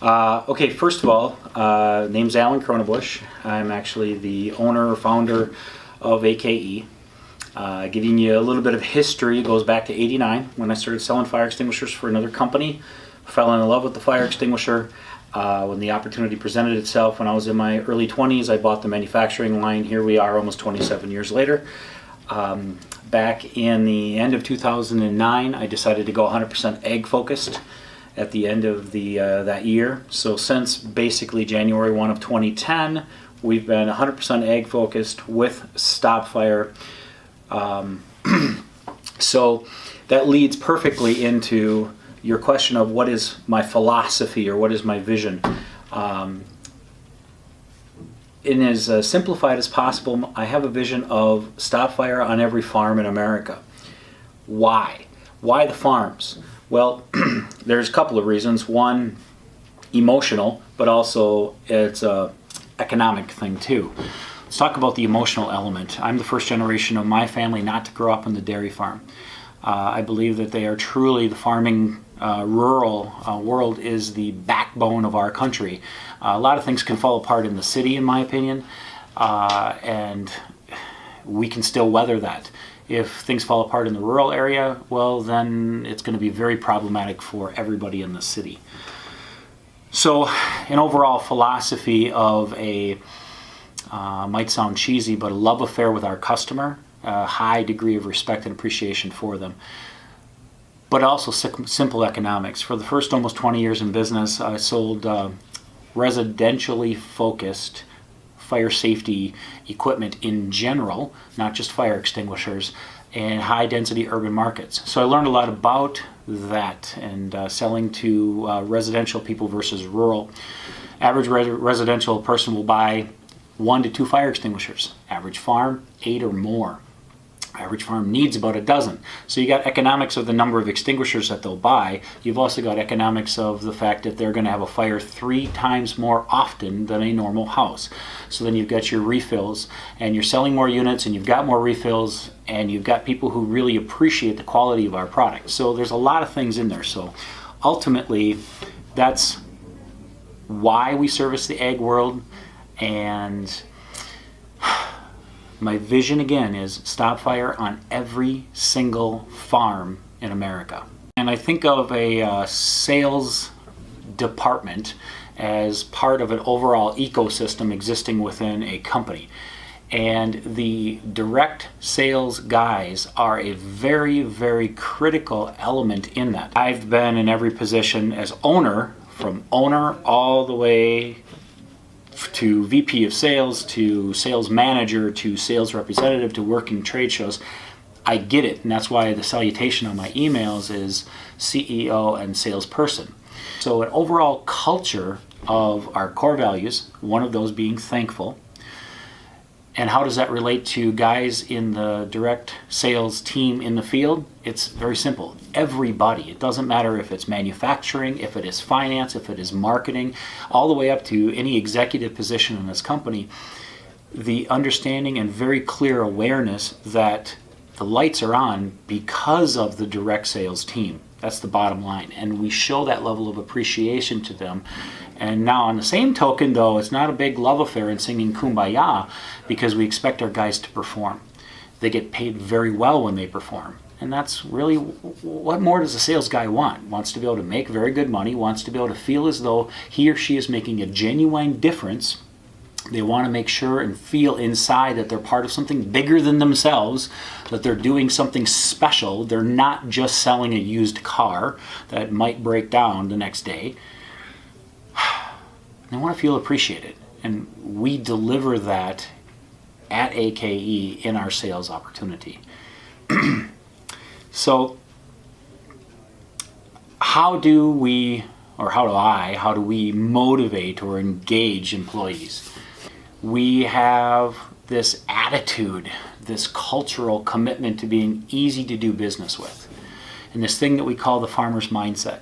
Okay, first of all, name's Alan Kronebusch. I'm actually the owner or founder of AKE. Giving you a little bit of history, it goes back to '89 when I started selling fire extinguishers for another company. Fell in love with the fire extinguisher. When the opportunity presented itself when I was in my early 20s, I bought the manufacturing line. Here we are almost 27 years later. Back in the end of 2009, I decided to go 100% egg focused at the end of that year. So since basically January 1 of 2010, we've been 100% egg focused with STOP-FYRE. So that leads perfectly into your question of what is my philosophy or what is my vision. In as simplified as possible, I have a vision of STOP-FYRE on every farm in America. Why? Why the farms? Well, there's a couple of reasons. One, emotional, but also it's an economic thing too. Let's talk about the emotional element. I'm the first generation of my family not to grow up on the dairy farm. I believe that they are truly the farming rural world is the backbone of our country. A lot of things can fall apart in the city, in my opinion, and we can still weather that. If things fall apart in the rural area, well, then it's going to be very problematic for everybody in the city. So an overall philosophy of a, might sound cheesy, but a love affair with our customer, a high degree of respect and appreciation for them, but also simple economics. For the first almost 20 years in business, I sold residentially focused fire safety equipment in general, not just fire extinguishers, in high density urban markets. So I learned a lot about that and selling to residential people versus rural. Average residential person will buy 1 to 2 fire extinguishers. Average farm, 8 or more. Average farm needs about a dozen. So you got economics of the number of extinguishers that they'll buy. You've also got economics of the fact that they're going to have a fire 3 times more often than a normal house. So then you've got your refills, and you're selling more units, and you've got more refills, and you've got people who really appreciate the quality of our product. So there's a lot of things in there. So ultimately, that's why we service the ag world. And my vision again is STOP-FYRE on every single farm in America. And I think of a sales department as part of an overall ecosystem existing within a company. And the direct sales guys are a very, very critical element in that. I've been in every position as owner, from owner all the way to VP of sales, to sales manager, to sales representative, to working trade shows. I get it, and that's why the salutation on my emails is CEO and salesperson. So an overall culture of our core values, one of those being thankful. And how does that relate to guys in the direct sales team in the field? It's very simple. Everybody. It doesn't matter if it's manufacturing, if it is finance, if it is marketing, all the way up to any executive position in this company. The understanding and very clear awareness that the lights are on because of the direct sales team. That's the bottom line. And we show that level of appreciation to them. And now on the same token, though, it's not a big love affair in singing Kumbaya, because we expect our guys to perform. They get paid very well when they perform. And that's really, what more does a sales guy want? Wants to be able to make very good money, wants to be able to feel as though he or she is making a genuine difference. They want to make sure and feel inside that they're part of something bigger than themselves, that they're doing something special. They're not just selling a used car that might break down the next day. They want to feel appreciated. And we deliver that at AKE in our sales opportunity. So how do we motivate or engage employees? We have this attitude, this cultural commitment to being easy to do business with, and this thing that we call the farmer's mindset,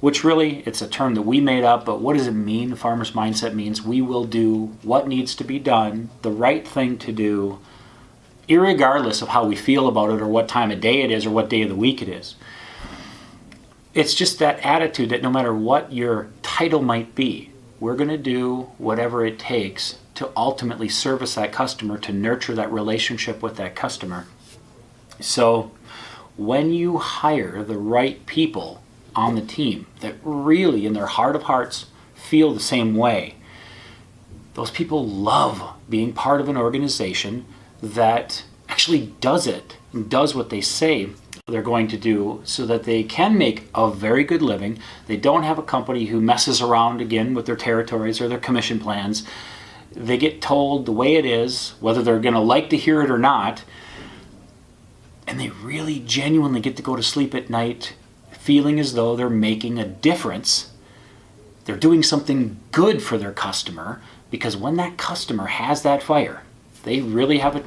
which really, it's a term that we made up, but what does it mean? The farmer's mindset means we will do what needs to be done, the right thing to do, irregardless of how we feel about it or what time of day it is or what day of the week it is. It's just that attitude that no matter what your title might be, we're going to do whatever it takes to ultimately service that customer, to nurture that relationship with that customer. So when you hire the right people on the team that really in their heart of hearts feel the same way, those people love being part of an organization that actually does it and does what they say they're going to do, so that they can make a very good living. They don't have a company who messes around again with their territories or their commission plans. They get told the way it is, whether they're going to like to hear it or not, and they really genuinely get to go to sleep at night feeling as though they're making a difference. They're doing something good for their customer, because when that customer has that fire, they really have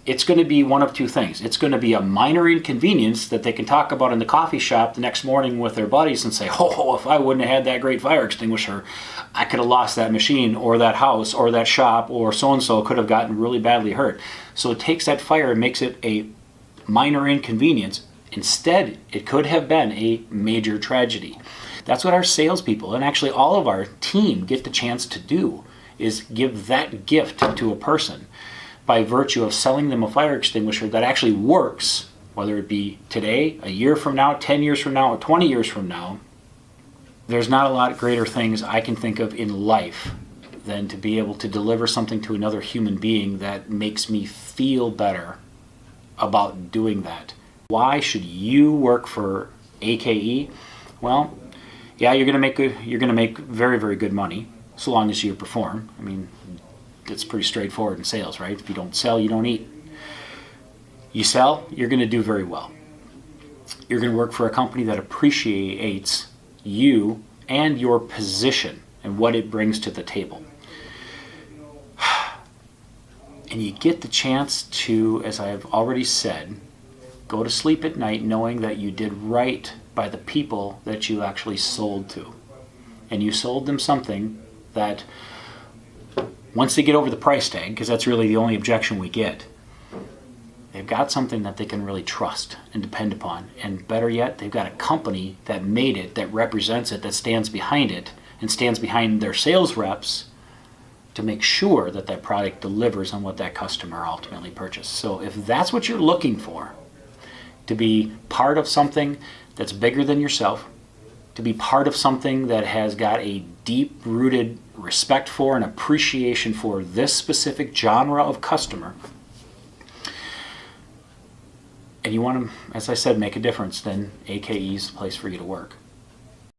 it's going to be one of two things. It's going to be a minor inconvenience that they can talk about in the coffee shop the next morning with their buddies and say, oh, if I wouldn't have had that great fire extinguisher, I could have lost that machine or that house or that shop, or so-and-so could have gotten really badly hurt. So it takes that fire and makes it a minor inconvenience. Instead, it could have been a major tragedy. That's what our salespeople and actually all of our team get the chance to do, is give that gift to a person by virtue of selling them a fire extinguisher that actually works, whether it be today, a year from now, 10 years from now, or 20 years from now. There's not a lot greater things I can think of in life than to be able to deliver something to another human being that makes me feel better about doing that. Why should you work for AKE? Well, yeah, you're going to make very, very good money so long as you perform. I mean, it's pretty straightforward in sales, right? If you don't sell, you don't eat. You sell, you're going to do very well. You're going to work for a company that appreciates you and your position and what it brings to the table. And you get the chance to, as I have already said, go to sleep at night knowing that you did right by the people that you actually sold to. And you sold them something that, once they get over the price tag, because that's really the only objection we get, they've got something that they can really trust and depend upon. And better yet, they've got a company that made it, that represents it, that stands behind it, and stands behind their sales reps to make sure that that product delivers on what that customer ultimately purchased. So if that's what you're looking for, to be part of something that's bigger than yourself, to be part of something that has got a deep-rooted respect for and appreciation for this specific genre of customer, and you want to, as I said, make a difference, then AKE is the place for you to work.